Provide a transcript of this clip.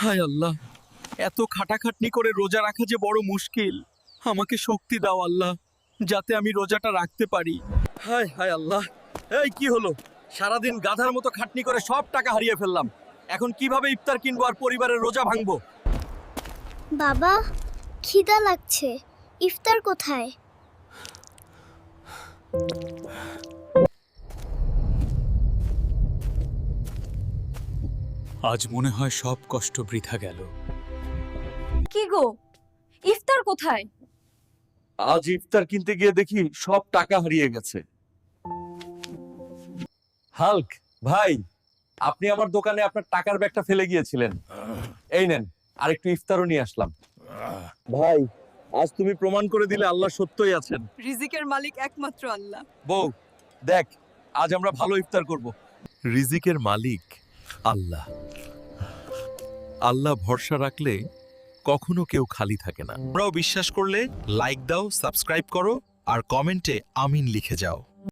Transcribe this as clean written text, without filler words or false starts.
হায় আল্লাহ, এত খাটাখাটনি করে রোজা রাখা যে বড় মুশকিল। আমাকে শক্তি দাও আল্লাহ, যাতে আমি রোজাটা রাখতে পারি। হায় হায় আল্লাহ, এই কি হলো? সারাদিন গাধার মতো খাটনি করে সব টাকা হারিয়ে ফেললাম। এখন কিভাবে ইফতার কিনবো আর পরিবারের রোজা ভাঙবো? বাবা, খিদা লাগছে। ইফতার কোথায়? আজ মনে হয় সব কষ্ট বৃথা গেল। কি গো, ইফতার কোথায়? আজ ইফতার কিনতে গিয়ে দেখি সব টাকা হারিয়ে গেছে। হাল্ক ভাই, আপনি আমার দোকানে আপনার টাকার ব্যাগটা ফেলে গিয়েছিলেন। এই নেন, আর একটু ইফতারও নিয়ে আসলাম। ভাই, আজ তুমি প্রমাণ করে দিলে আল্লাহ সত্যই আছেন। রিজিকের মালিক একমাত্র আল্লাহ। বউ, দেখ, আজ আমরা ভালো ইফতার করব। রিজিকের মালিক আল্লাহ। আল্লাহ ভরসা রাখলে কখনো কেউ খালি থাকে না। আমরাও বিশ্বাস করলে লাইক দাও, সাবস্ক্রাইব করো আর কমেন্টে আমিন লিখে যাও।